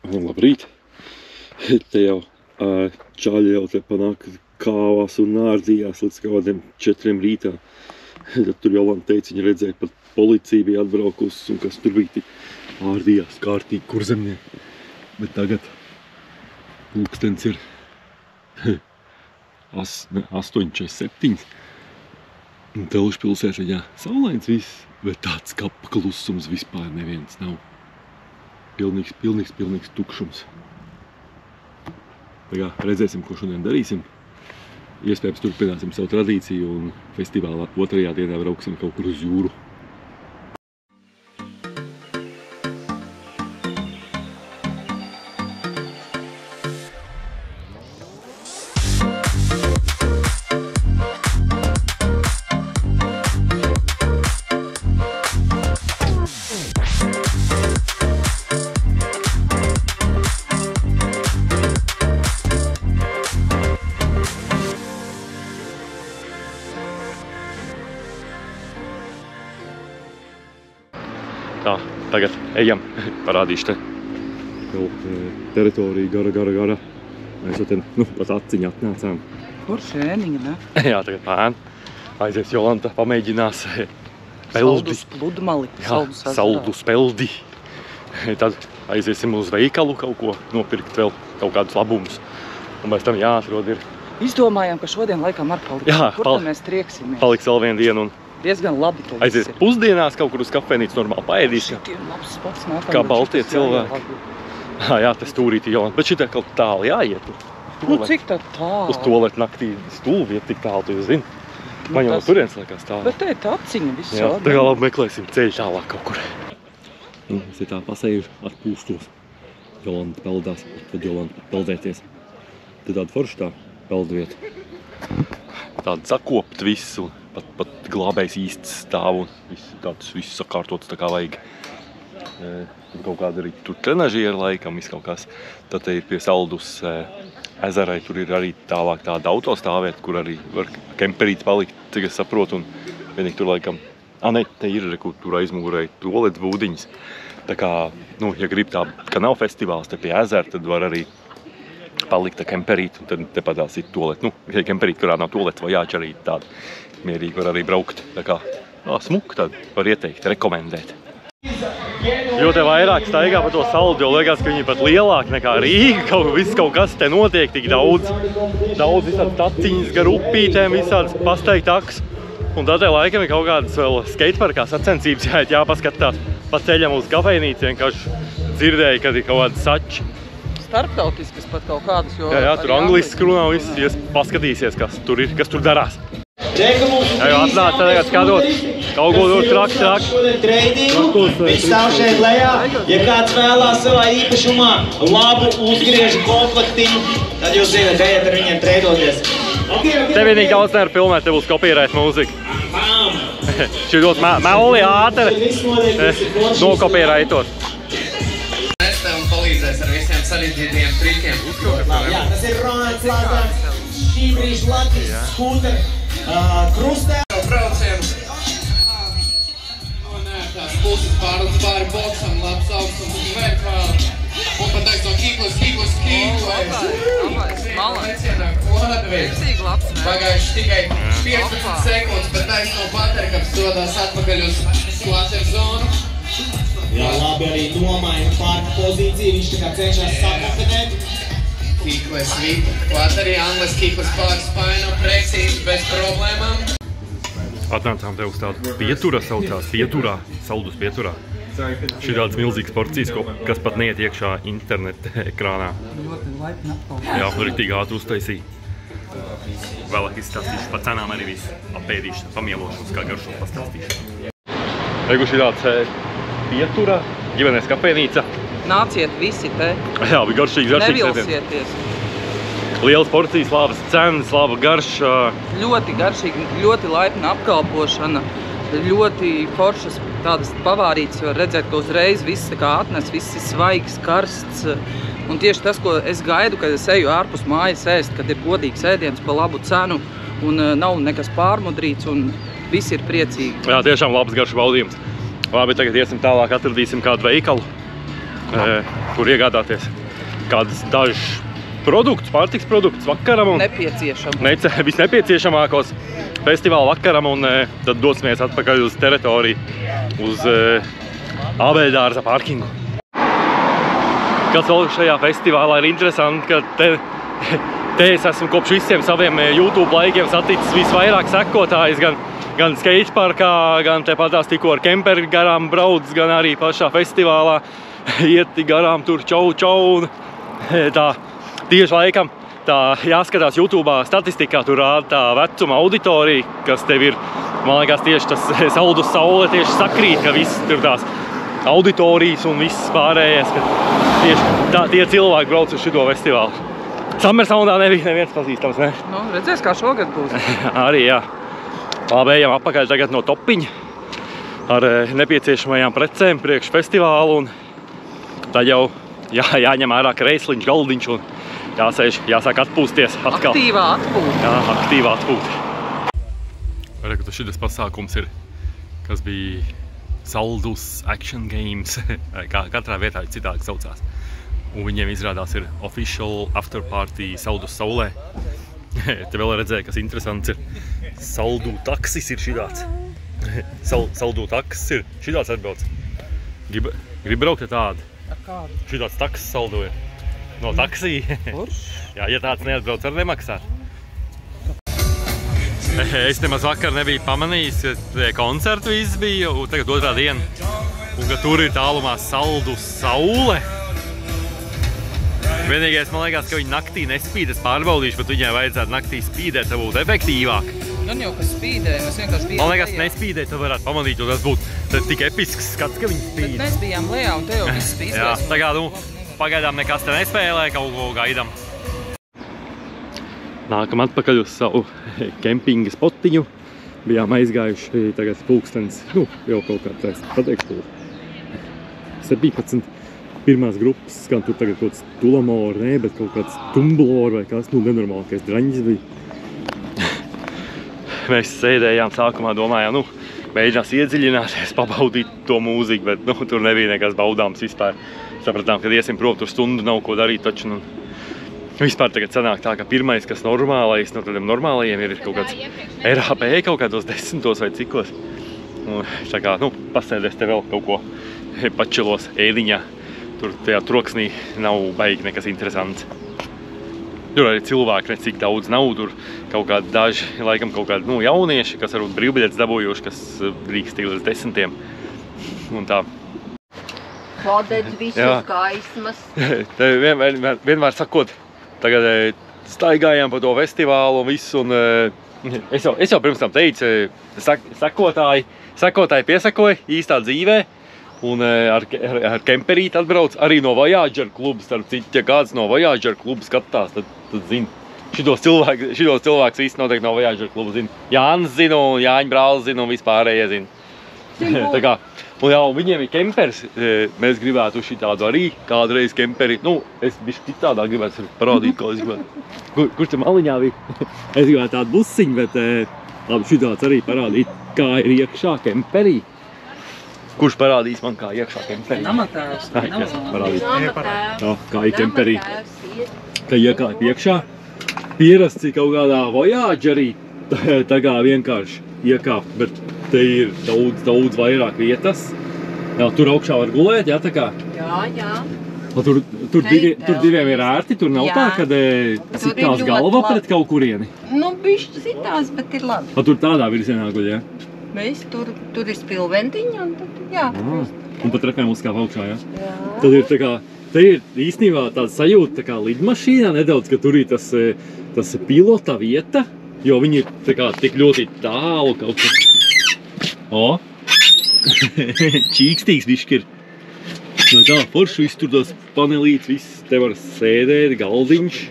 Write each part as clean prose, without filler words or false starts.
Labrīt! Te jau čaļi jau te panāk kāvās un nārdījās līdz kādiem 4 rītā. Tad tur Jolanta teica, viņa redzēja, pat policija bija atbraukusi un kas tur bija tik ārdījās kārtīgi kurzemnieki. Bet tagad pulkstens ir 8:47. Un Telšu pilsētā saulains viss, bet tāds kapa klusums vispār neviens nav. Pilnīgs tukšums. Tā kā redzēsim, ko šodien darīsim. Iespējams, turpināsim savu tradīciju un festivālā 2. dienā brauksim kaut kur uz jūru. Tā, tagad ejam, parādīšu te jau teritoriju gara. Mēs jau te, pat atciņu atnācām. Kur šēniņa, ne? Jā, tagad pēn. Aizies Jolanta, pamēģinās peldi. Saldus pludmali. Saldus peldi. Tad aiziesim uz veikalu kaut ko, nopirkt vēl kaut kādus labumus. Un bez tam jāatrod ir. Izdomājām, ka šodien laikam ar paliks. Jā, kur tad mēs trieksimies? Paliks vēl vienu dienu un diezgan labi te viss aizies ir. Pusdienās kaut kur uz kafejnīcu normāli paēdīs. Šitiem labs spots nākam. Kā baltie cilvēki. Jā, te stūrīti Jolanta, bet šitā kaut tālu jāiet. Nu, cik tā tālu? Uz toaletu naktī stūvi iet tik tālu, tu zini. Man jau turiens liekas tālu. Bet te ir tā atciņa viss Jā, šādi. tagad labi meklēsim ceļu tālāk kaut kur. Es tā pasēju ar pūstos. Jolanta peldās, tad Jolanta peldēties. Tad tāda forša tā peldvieta. Tāda sakopt visu, pat glābējs īsts stāv un viss sakārtots tā kā vajag. Kaut kāda arī tur trenažiera laikam, viss kaut kas. Tad te ir pie Saldus ezerai, tur ir arī tālāk tāda autostāvieta, kur arī var kemperīts palikt, cik es saprotu, un vienīgi tur laikam, ne, te ir, kur tur aizmūrēja tolets būdiņas. Tā kā, ja grib tā, ka nav festivāls te pie ezera, tad var arī palikt tā kemperīt, un tad tepat tās ir tolet. Ja kemperīt, kurā nav tolets vai jāčarīt, tāda mierīgi var arī braukt. Tā kā, smuk, tad var ieteikt, rekomendēt. Jo te vairāk staigā pa to Saldu, jo liekas, ka viņi pat lielāki nekā Rīga. Viss kaut kas te notiek tik daudz. Daudz visādas taciņas gar upītēm, visādas pasteigtakas. Un tad te laikam ir kaut kādas vēl skateparkā sacensības jāpaskatās pa ceļam uz kafejnīcu. Vienkārši dzirdēju, kad ir kaut kādas sači. Starptautiskas pat kaut kādas, jo... Jā, tur angliski runā viss, ja paskatīsies, kas tur ir, kas tur darās. Jā, jo atnāca tagad skatot, kaut ko tur traki. Viņš stāv šeit lejā. Ja kāds vēlās savā īpašumā labu uzgriežu komplektiņu, tad jūs zināt, ejiet ar viņiem treidoties. Te vienīgi daudz nevar filmēt, te būs kopierēt mūzika. Šitos meli ātri nokopierētos. Es tev palīdzēs ar visiem sarežģītiem trikiem. Jā, tas ir Ronalds Lazars, šī brīža Latvijas skūter, krustē. Braucienu. Tās puses pārlūdz pāri boksam, labs augstums un vertikāli. Un pat teiks no kīklas. Pagājuši tikai 15 sekundes, bet teiks no paterkams dodās atpakaļ uz klateru zonu. Jā, labi arī nomaina parka pozīciju, viņš tā kā cenšas sakombinēt. Kīklas vita, klaterī, anglis kīklas pāris paino, precīzi, bez problēmām. Atnācām te uz tādu pietura, saucās pieturā, Saldus pieturā. Šī tāds milzīgs porcijas, kas pat neiet iekšā interneta ekrānā. Ļoti laipni apkalpot. Jā, rīktīgi ātri uztaisīja. Vēlāk izstāstīšu pa cenām arī visu apēdīšu, pamielošanas, kā garšos pastāstīšu. Egu šī tāds pietura, ģimenes kafejnīca. Nāciet visi te. Jā, bija garšīgs Nevilsieties. Lielas porcijas, labas cenas, laba garša. Ļoti garšīgi, ļoti laipna apkalpošana, ļoti foršas tādas pavārītas, var redzēt, ka uzreiz viss tā kā atnes, viss ir svaigs, karsts. Un tieši tas, ko es gaidu, kad es eju ārpus mājas ēst, kad ir godīgs ēdiens pa labu cenu un nav nekas pārmudrīts un visi ir priecīgi. Jā, tiešām labs garšu baudījums. Labi, tagad iesim tālāk, atradīsim kādu veikalu, kur iegādāties kādus dažus produktus, pārtiks produktus vakaram un visnepieciešamākos festivāla vakaram, un tad dosimies atpakaļ uz teritoriju, uz Ābeļdārza parkingu. Kas vēl šajā festivālā ir interesanti, ka te es esmu kopš visiem saviem YouTube laikiem saticis visvairāk sekotājus, gan skateparkā, gan tepatās tikko ar kemperi garām brauc, gan arī pašā festivālā ieti garām tur čau, un tā tieši laikam tā jāskatās YouTube'ā statistikā, tur rāda tā vecuma auditorija, kas tev ir, man liekas, tieši tas Saldus Saule tieši sakrīt, ka viss tur tās auditorijas un viss pārējais, ka tieši tie cilvēki brauc uz šito festivālu. Summer Soundā nebija neviens pazīstams, ne? Nu, redzēs, kā šogad būs. Arī, jā. Labi, ejam atpakaļ tagad no topiņa ar nepieciešamajām precēm priekš festivālu, un tad jau jāņem ārā kreisliņš, galdiņš un jāsāk atpūsties atkal. Aktīvā atpūta. Jā, aktīvā atpūta. Reku, šitas pasākums ir, kas bija Saldus Action Games, katrā vietā citādi saucās. Un viņiem izrādās ir official after party Saldus Saulē. Te vēl redzēja, kas interesants ir. Saldu taksis ir šitāds. Saldu taksis ir šitāds atbrauc. Grib braukt tādu? Ar kādu? Šitāds taksis Saldu ir. No taksī. Jā, ja tāds neatbrauc, var nemaksāt. Es nemaz vakar nebiju pamanījis, ka koncertu viss bija, un tagad otrā diena. Un ka tur ir tālumā Saldu Saule. Vienīgais, man liekas, ka viņi naktī nespīd, es pārbaudīšu, bet viņai vajadzētu naktī spīdēt, tad būtu efektīvāk. Gan jau, ka spīdē, mēs vienkārši bijām man liekas, nespīdēt, tad varētu pamanīt, un tas būtu tik episks skats, ka viņi spīd. Bet mēs bijām lejā, un te jau viss bija izlies. Jā, tagad, pagaidām nekas te nespēlē, kaut ko gaidām. Nākam atpakaļ uz savu kempinga spotiņu. Bijām aizgājuši tagad pulkstens, jau kaut kā tāds, pateikšu, 17. Pirmās grupas, gan tur tagad kaut kāds tulamori, ne, bet kaut kāds tumblori vai kas, nenormālākais draņģis bija. Mēs sēdējām sākumā, domājām, mēģinās iedziļināties, pabaudīt to mūziku, bet tur nebija nekas baudāms vispār. Sapratām, kad iesim prom, tur stundu nav ko darīt taču. Vispār tagad sanāk tā, ka pirmais, kas normālais, no tādiem normālajiem ir kaut kāds RHP kaut kādos 10. vai cikos. Tā kā, pasēdēs te vēl kaut ko pačilos ēdiņā. Tur tajā troksnī nav baigi nekas interesants. Tur arī cilvēki necik daudz nav, tur kaut kādi daži, laikam kaut kādi jaunieši, kas varbūt brīvbiļetes dabūjuši, kas drīkst līdz 10. Un tā. Kodedz visus gaismas. Vienmēr sakot, tagad staigājām pa to festivālu un visu, un es jau pirms tam teicu, sekotāji piesakoja īstā dzīvē. Un ar kemperīti atbrauc arī no Voyager kluba, starp citu, ja kāds no Voyager kluba skatās, tad zina. Šitos cilvēks viss noteikti no Voyager kluba zina. Jānis zina, un Jāņa brālis zina, un vispārējie zina. Tā kā, un jau viņiem ir kempers, mēs gribētu šitādu arī kādreiz kemperi. Es bišķi citādā gribētu parādīt, ko es gribētu. Kurš te maliņā bija? Es gribētu tādu busiņu, bet labi, šitāds arī parādīt, kā ir iekšā kemperī. Kurš parādīs man, kā iekšā kemperī? Namatēvs. Kā ir kemperī. Ka iekāp iekšā. Pierasts ir kaut kādā Voyagerī. Tā kā vienkārši iekāp, bet te ir daudz vairāk vietas. Jā, tur augšā var gulēt, jā, tā kā? Jā. Tur diviem ir ērti, tur nav tā, kad sitās galva pret kaut kurieni? Bišķi sitās, bet ir labi. Tur tādā virzienā guļ, jā? Mēs tur ir spilventiņi, un tad, jā. Un pa trepēm uzkāp augšā, jā? Jā. Tad ir tā kā, te ir īstenībā tāda sajūta tā kā lidmašīnā nedaudz, ka tur ir tas pilota vieta, jo viņi ir tā kā tik ļoti tālu kaut kur. Čīkstīgs bišķi ir. Tā, forši viss tur tās panelītes, viss te var sēdēt, galdiņš.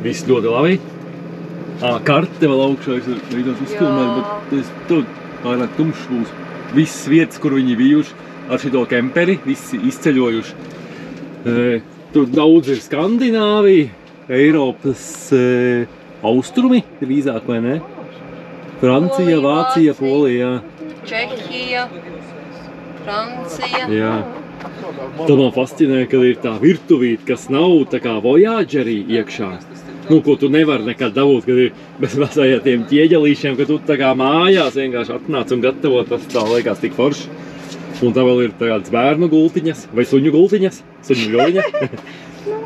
Viss ļoti labi. Karte vēl augšā, es veidās uzfilmēt, bet tur pārāk tumšs būs. Visas vietas, kur viņi bijuši ar šito kemperi, visi izceļojuši. Tur daudz ir Skandināvija, Eiropas austrumi, drīzāk vai ne? Francija, Vācija, Polija. Čehija. Francija. Jā. Tā man fascinē, ka ir tā virtuvīte, kas nav tā kā Voyagerī iekšā. Nu, ko tu nevari nekad dabūt, kad ir bez mazajā tiem ķieģelīšiem, ka tu tā kā mājās vienkārši atnāc un gatavo, tas tā liekas tik forši. Un tā vēl ir tādas bērnu gultiņas vai suņu gultiņas, suņu ļoņa.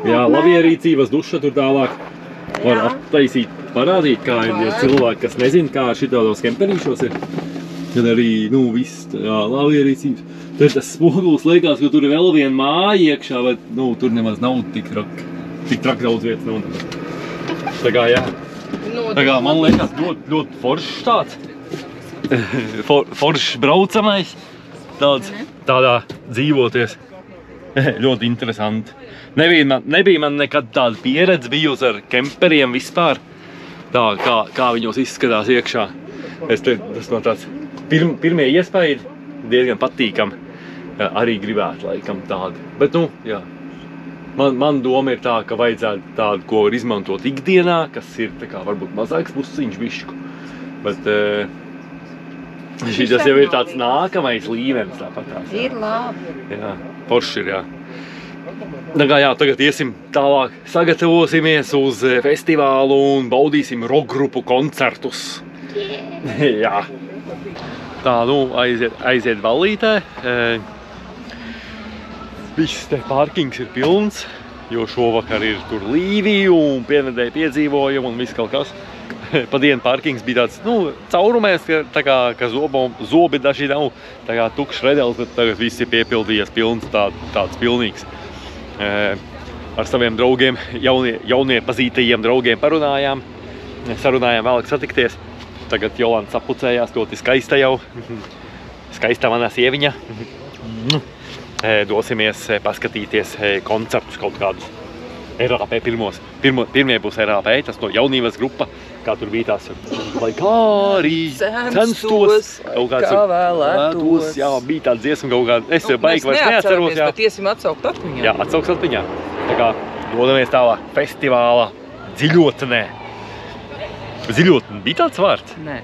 Jā, labierīcības duša tur tālāk. Var attaisīt, parādīt, kā ir cilvēki, kas nezina, kā šitādos kemperīšos ir. Kad arī, nu, viss, jā, labierīcības. Tur tas spogulis liekas, ka tur ir vēl viena māja iekšā, bet, nu, tur nemaz nav tik traki daudz vietas nav. Tā kā, jā. Tā kā, man liekas, ļoti foršs tāds. Foršs braucamais. Tādā dzīvoties. Ļoti interesanti. Nebija man nekad tāda pieredze bijusi ar kemperiem vispār. Tā, kā viņos izskatās iekšā. Tas man tāds pirmie iespēja diezgan patīkami. Arī gribētu laikam tādu. Bet, nu, jā. Man doma ir tā, ka vajadzētu tādu, ko var izmantot ikdienā, kas ir tā kā varbūt mazāks pusiņš bišķu. Bet šitas jau ir tāds nākamais līmenis tāpatās. Ir labi. Jā, forši ir, jā. Tā kā jā, tagad iesim tālāk, sagatavosimies uz festivālu un baudīsim rockgrupu koncertus. Jā. Tā, nu, aiziet ballītē. Viss te parkings ir pilns, jo šovakar ir tur Līvija un pienedēja piedzīvojumi un viss kaut kas. Pa dienu parkings bija tāds, nu, caurumēs, tā kā zobi daži nav, tā kā tukšs redels, bet tagad viss ir piepildījies pilns, tāds pilnīgs. Ar saviem draugiem, jaunie pazītajiem draugiem sarunājām vēlāk satikties. Tagad Jolanta sapucējās, ļoti skaista jau, skaista manā sieviņa. Dosimies paskatīties koncertus kaut kādus. RAP pirmie būs RAP, tas no jaunības grupa, kā tur bija tās, lai kā arī censtos, kā vēlētos. Jā, bija tāds dziesma kaut kāda, es jau baigi vairs neatceros. Jā. Bet iesim atsaukt atmiņā. Jā, atsaukt atmiņā. Tā kā dodamies tālāk festivāla Dziļotnē. Dziļotne bija tāds vārds? Nē.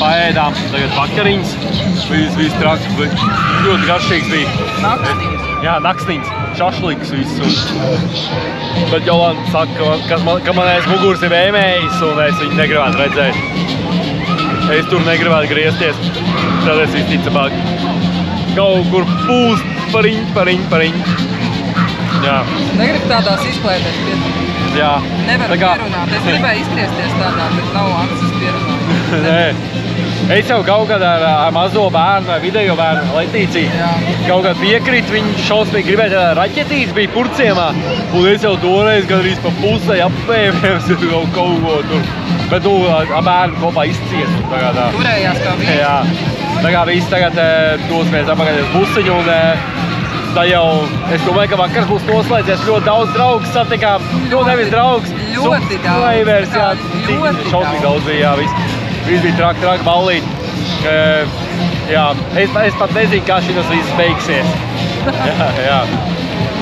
Paēdām tagad vakariņas, viss traks, ļoti garšīgs bija. Nakstīns. Jā, nakstīns, šašliks viss. Bet Jolanta saka, ka man aiz muguras ir vēmējis un es viņu negribētu redzēt. Es tur negribētu griezties, tad es visticamāk kaut kur pūst pariņ. Jā. Negribu tādās izklēdēs piedalīt. Jā. Nevaru pierunāt. Es gribēju izgriezties tādā, bet nav akses pierunāt. Nē. Es jau kaut kad ar mazo bērnu vai vidējo bērnu Letīcī kaut kad piekrīt, viņi šausmīgi gribēja tādā raķetītes bija Purciemā, un es jau toreiz gandrīz pa pusē apvēmies kaut ko tur. Bet nu, ar bērnu kopā izciest. Turējās kā viens. Jā. Tā kā viss tagad dosimies apakaļ uz busiņu un tā jau, es domāju, ka vakars būs noslēdzies, ļoti daudz draugus satikām. Nu, nevis draugs. Ļoti daudz. Laivers, jā. Šausmīgi daudz bija, jā, viss bija traki ballīt. Jā, es pat nezinu, kā šitas viss beigsies. Jā.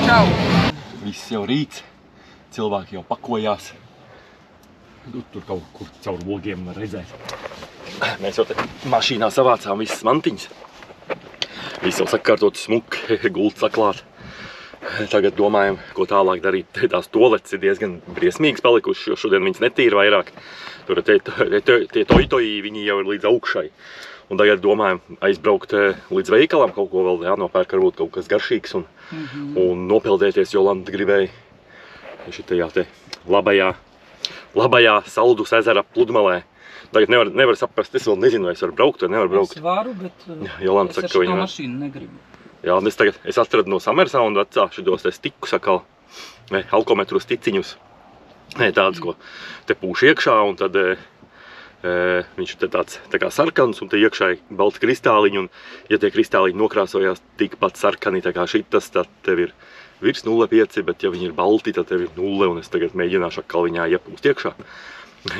Čau. Viss jau rīts, cilvēki jau pakojās. Tur kaut kur caur logiem var redzēt. Mēs jau te mašīnā savācām visas mantiņas. Viss jau sakārtot smuki, gults saklāt. Tagad domājam, ko tālāk darīt. Tās toaletes ir diezgan briesmīgas palikušas, jo šodien viņas netīra vairāk. Tur tie toitoji, viņi jau ir līdz augšai. Un tagad domājam aizbraukt līdz veikalam, kaut ko vēl jānopērk, varbūt kaut kas garšīgs un nopeldēties, Jolanta gribēja šitajā te labajā Saldus ezera pludmalē. Tagad nevar saprast, es vēl nezinu, vai es varu braukt vai nevaru braukt. Es varu, bet Jolanta saka, es ar šito mašīnu negribu. Jā, un es atradu no Summersound vecā šitos te stikus atkal, alkometru sticiņus. Tādus, ko te pūš iekšā, un tad viņš ir tāds tā kā sarkans, un te iekšā ir balti kristāliņi, un ja tie kristāliņi nokrāsojās tikpat sarkani tā kā šitas, tad tev ir virs 0,5, bet ja viņi ir balti, tad tev ir 0, un es tagad mēģināšu atkal viņā iepūst iekšā.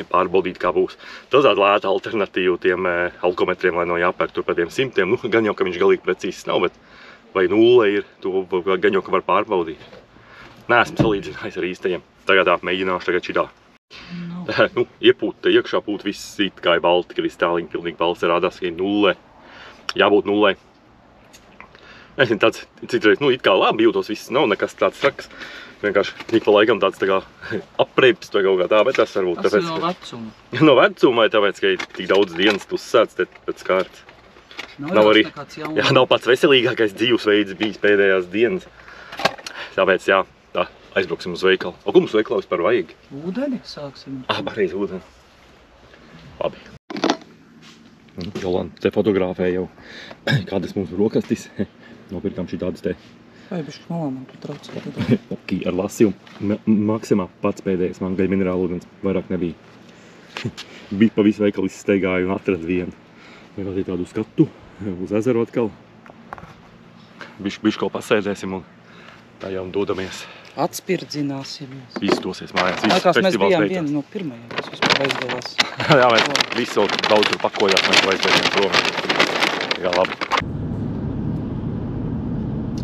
Pārbaudīt, kā būs. Tas tāda lēta alternatīva tiem alkometriem, lai nav jāpērk tur par tiem 100. Nu, gan jau, ka viņš galīgi precīzs nav, bet vai 0 ir, to gan jau, ka var pārbaudīt. Neesmu salīdzinājis ar īstajiem. Tagad mēģināšu tagad šitā. Nu, iepūt iekšā, pūt viss it kā ir balti kristāliņi, pilnīgi balts rādās, ka ir 0. Jābūt 0. Nezinu, tāds citreiz, nu, it kā labi jūtos, viss nav nekas tāds traks. Vienkārši ik pa laikam tāds tā kā apreipst vai kaut kā tā, bet tas varbūt tāpēc... Tas ir no vecuma. No vecuma, vai tāpēc, ka ir tik daudz dienas uzsēts pēc kārtas. Nav arī, nav pats veselīgākais dzīvesveids bijis pēdējās dienas. Tāpēc, jā, tā, aizbrauksim uz veikalu. O, ko mums veikalā vispār vajag? Ūdeni sāksim. Pareizi, ūdeni. Labi. Jolanta te fotografē jau kādas mums brokastis. Nopirkām šī tādas te. Vai bišķi malā man tu traucē? Ok, ar lasījumu. Maksimā pats pēdējais mangaļa minerālūdens vairāk nebija. Bija pa visu veikalu izsteigāju un atradu vienu. Vienkārši tādu skatu uz ezeru atkal. Bišķi kaut pasēdēsim un tā jau dodamies. Atspirdzināsimies. Visi dosies mājās. Mēs bijām vieni no pirmajiem, kas vispār aizdevās. Jā, mēs visi vēl daudz tur pakojās, mēs aizbēgiem prom. Jā, labi.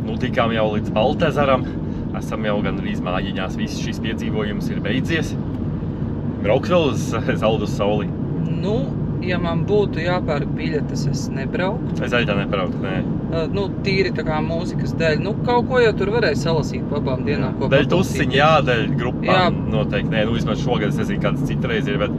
Nu, tikām jau līdz Baltezaram. Esam jau gan arī mājiņās. Viss šis piedzīvojums ir beidzies. Brauks vēl uz Saldus sauli? Nu, ja man būtu jāpērk biļetes, es nebrauktu. Es arī tā nebrauktu, nē. Nu, tīri tā kā mūzikas dēļ. Nu, kaut ko jau tur varēja salasīt pa abām dienām. Dēļ tusiņa, jā, dēļ grupām noteikti. Nē, nu, vismaz šogad es nezinu, kāds citreiz ir, bet,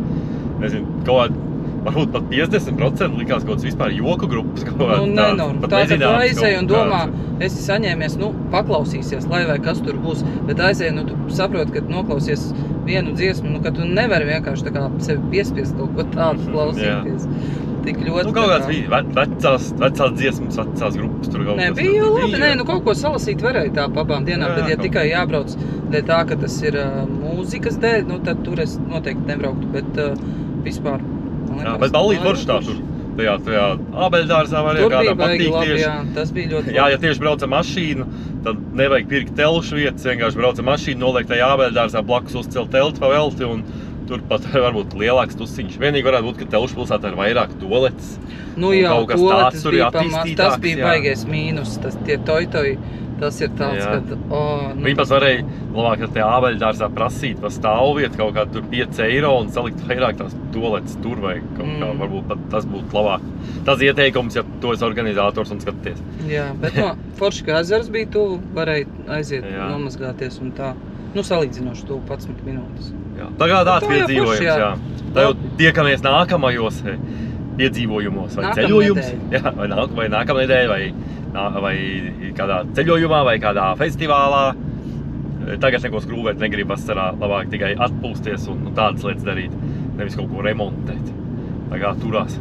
nezinu, kaut kā varbūt pat 50% likās kaut kāds vispār joku grupas. Nu, nenorm. Tā, ka tu aizēji un domā, esi saņēmies, nu, paklausīsies, lai vai kas tur būs, bet aizēji, nu, tu saproti, ka noklausies vienu dziesmu, nu, ka tu nevari vienkārši tā kā sevi piespiest kaut ko tādu klausīties. Tik ļoti... Nu, kaut kāds bija vecās dziesmas, vecās grupas tur kaut kas. Nē, bija jau labi, nē, nu, kaut ko salasīt varēja tā pa abām dienām, bet ja tikai jābrauc dēļ tā, ka tas ir mūzikas dēļ, nu, tad tur es noteikti nebrauktu, bet vispār... Jā, bet ballīt forši tā tur. Tajā ābeļdārzā var jau kādām patīk tieši. Jā, tas bija ļoti labi. Jā, ja tieši brauc ar mašīnu, tad nevajag pirkt telšu vietas, vienkārši brauc ar mašīnu, noliek tajā ābeļdārzā blakus uzcelt telti pa velti un tur pat varbūt lielāks tusiņš. Vienīgi varētu būt, ka telšu pilsētā ir vairāk toaletes. Nu jā, toaletes bija pamats, tas bija baigais mīnus, tie toitoji. Tas ir tāds, ka... Viņi pat varēja, labāk, ar tie ābeļdārzā prasīt pa stāvvietu kaut kādu tur 5 eiro un salikt vairāk tās toaletes tur vai kaut kā, varbūt pat tas būtu labāk. Tas ieteikums, ja tu esi organizators un skaties. Jā, bet no forši, ka ezers bija tuvu, varēja aiziet, nomazgāties un tā. Nu, salīdzinoši tuvu 11 minūtes. Jā, tagad tāds piedzīvojums, jā. Tā jau tiekamies nākamajos piedzīvojumos vai ceļojums. Jā, vai nākamnedēļ, vai kādā ceļojumā, vai kādā festivālā. Tagad neko skrūvēt negrib vasarā, labāk tikai atpūsties un tādas lietas darīt, nevis kaut ko remontēt. Tā kā turās.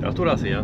Jā, turās, jā.